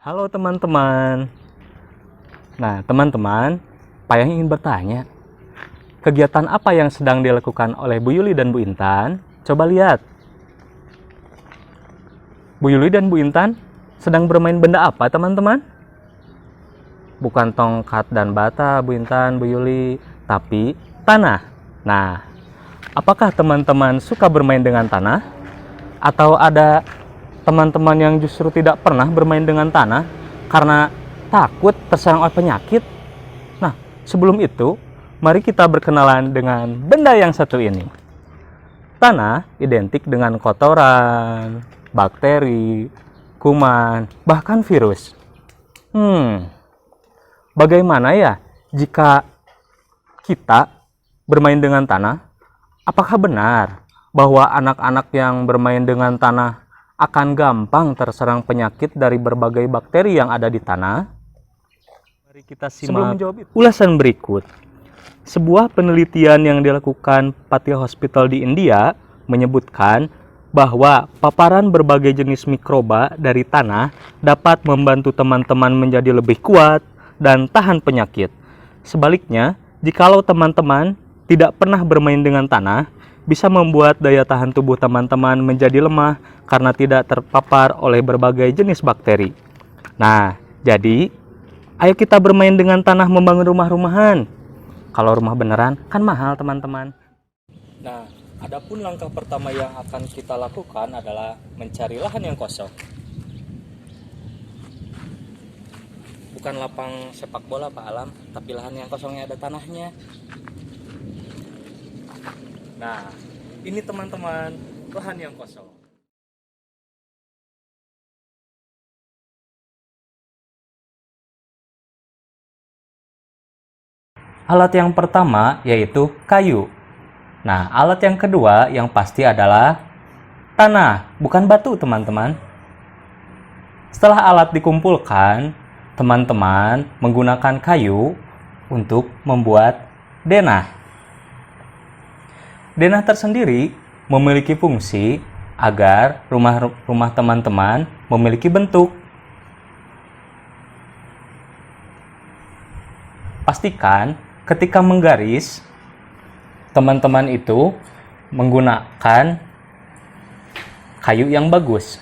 Halo teman-teman. Nah, teman-teman, Payang ingin bertanya, kegiatan apa yang sedang dilakukan oleh Bu Yuli dan Bu Intan? Coba lihat. Bu Yuli dan Bu Intan sedang bermain benda apa, teman-teman? Bukan tongkat dan bata, Bu Intan, Bu Yuli, tapi tanah. Nah, apakah teman-teman suka bermain dengan tanah? Atau ada teman-teman yang justru tidak pernah bermain dengan tanah karena takut terserang oleh penyakit? Nah, sebelum itu, mari kita berkenalan dengan benda yang satu ini. Tanah identik dengan kotoran, bakteri, kuman, bahkan virus. Bagaimana ya jika kita bermain dengan tanah? Apakah benar bahwa anak-anak yang bermain dengan tanah akan gampang terserang penyakit dari berbagai bakteri yang ada di tanah? Mari kita simak sebelum menjawab itu, ulasan berikut. Sebuah penelitian yang dilakukan Pathia Hospital di India menyebutkan bahwa paparan berbagai jenis mikroba dari tanah dapat membantu teman-teman menjadi lebih kuat dan tahan penyakit. Sebaliknya, jikalau teman-teman tidak pernah bermain dengan tanah, bisa membuat daya tahan tubuh teman-teman menjadi lemah karena tidak terpapar oleh berbagai jenis bakteri. Nah, jadi ayo kita bermain dengan tanah membangun rumah-rumahan. Kalau rumah beneran kan mahal, teman-teman. Nah, adapun langkah pertama yang akan kita lakukan adalah mencari lahan yang kosong. Bukan lapang sepak bola, Pak Alam, tapi lahan yang kosongnya ada tanahnya. Nah, ini teman-teman, lahan yang kosong. Alat yang pertama yaitu kayu. Nah, alat yang kedua yang pasti adalah tanah, bukan batu, teman-teman. Setelah alat dikumpulkan, teman-teman menggunakan kayu untuk membuat denah. Denah tersendiri memiliki fungsi agar rumah teman-teman memiliki bentuk. Pastikan ketika menggaris, teman-teman itu menggunakan kayu yang bagus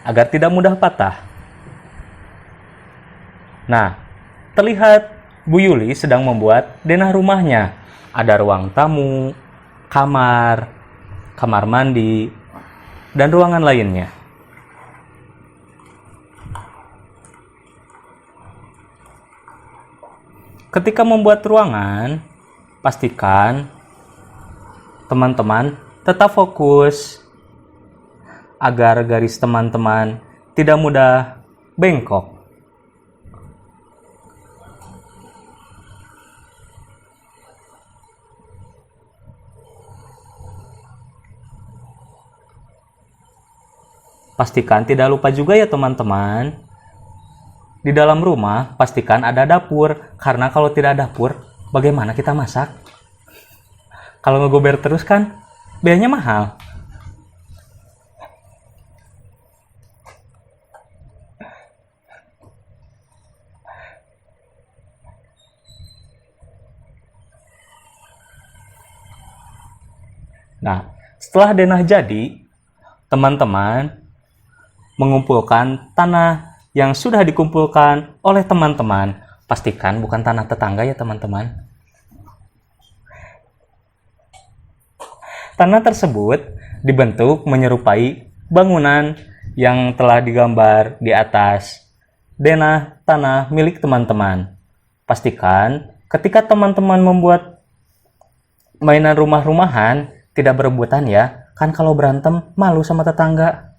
agar tidak mudah patah. Nah, terlihat Bu Yuli sedang membuat denah rumahnya. Ada ruang tamu, kamar mandi, dan ruangan lainnya. Ketika membuat ruangan, pastikan teman-teman tetap fokus agar garis teman-teman tidak mudah bengkok. Pastikan tidak lupa juga ya teman-teman, di dalam rumah pastikan ada dapur, karena kalau tidak ada dapur, bagaimana kita masak? Kalau ngegober terus kan biayanya mahal. Nah, setelah denah jadi, teman-teman mengumpulkan tanah yang sudah dikumpulkan oleh teman-teman. Pastikan bukan tanah tetangga ya teman-teman. Tanah tersebut dibentuk menyerupai bangunan yang telah digambar di atas denah tanah milik teman-teman. Pastikan ketika teman-teman membuat mainan rumah-rumahan tidak berebutan ya, kan kalau berantem malu sama tetangga.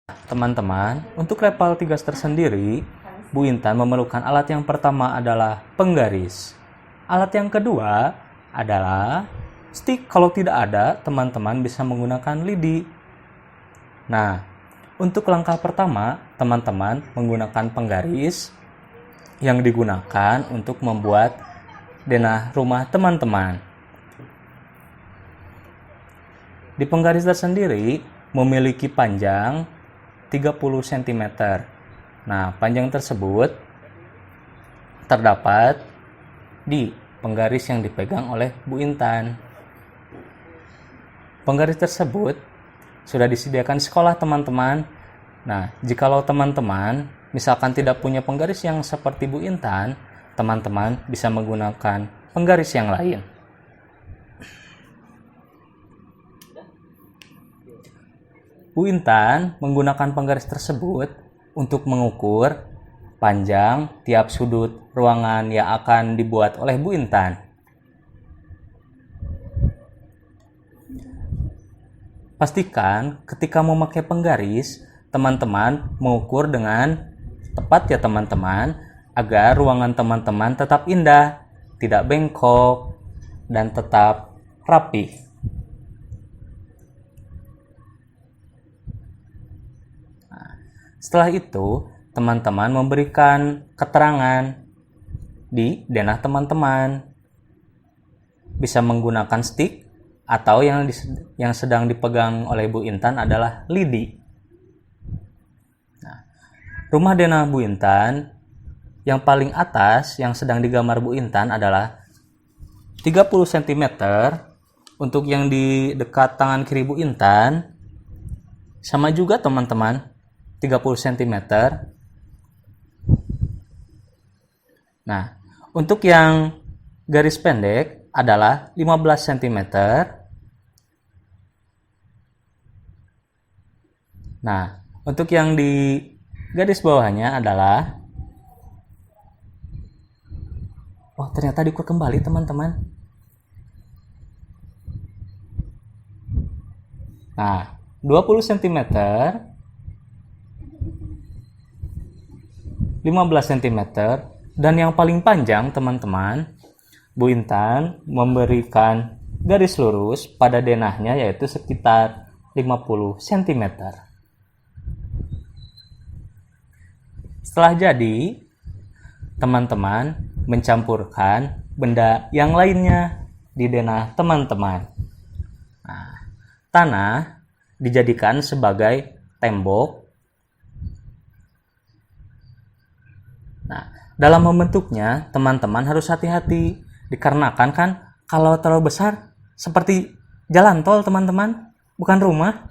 Teman-teman, untuk level 3 tersendiri, Bu Intan memerlukan alat yang pertama adalah penggaris. Alat yang kedua adalah stick. Kalau tidak ada, teman-teman bisa menggunakan lidi. Nah, untuk langkah pertama, teman-teman menggunakan penggaris yang digunakan untuk membuat denah rumah teman-teman. Di penggaris tersendiri memiliki panjang 30 cm. Nah, panjang tersebut terdapat di penggaris yang dipegang oleh Bu Intan. Penggaris tersebut sudah disediakan di sekolah, teman-teman. Nah, jikalau teman-teman misalkan tidak punya penggaris yang seperti Bu Intan, teman-teman bisa menggunakan penggaris yang lain. Bu Intan menggunakan penggaris tersebut untuk mengukur panjang tiap sudut ruangan yang akan dibuat oleh Bu Intan. Pastikan ketika memakai penggaris, teman-teman mengukur dengan tepat ya teman-teman, agar ruangan teman-teman tetap indah, tidak bengkok, dan tetap rapi. Setelah itu, teman-teman memberikan keterangan di denah teman-teman. Bisa menggunakan stick atau yang sedang dipegang oleh Bu Intan adalah lidi. Nah, rumah denah Bu Intan yang paling atas yang sedang digambar Bu Intan adalah 30 cm. Untuk yang di dekat tangan kiri Bu Intan sama juga teman-teman, 30 cm. Nah, untuk yang garis pendek adalah 15 cm. Nah, untuk yang di garis bawahnya adalah ternyata diukur kembali teman-teman. Nah, 20 cm, 15 cm, dan yang paling panjang teman-teman, Bu Intan memberikan garis lurus pada denahnya yaitu sekitar 50 cm. Setelah jadi, teman-teman mencampurkan benda yang lainnya di denah teman-teman. Nah, tanah dijadikan sebagai tembok. Nah, dalam membentuknya, teman-teman harus hati-hati. Dikarenakan kan kalau terlalu besar seperti jalan tol teman-teman, bukan rumah.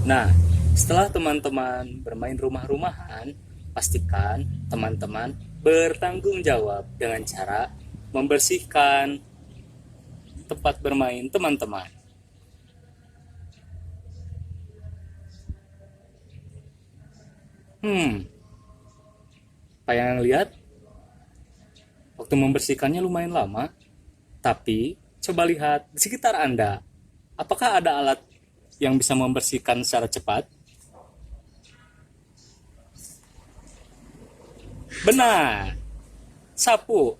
Nah, setelah teman-teman bermain rumah-rumahan, pastikan teman-teman bertanggung jawab dengan cara membersihkan tempat bermain teman-teman. Apa yang lihat? Waktu membersihkannya lumayan lama, tapi coba lihat di sekitar Anda. Apakah ada alat yang bisa membersihkan secara cepat? Benar, sapu.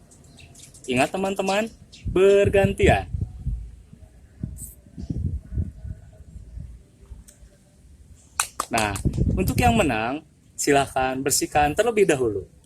Ingat teman-teman, bergantian. Nah, untuk yang menang, silahkan bersihkan terlebih dahulu.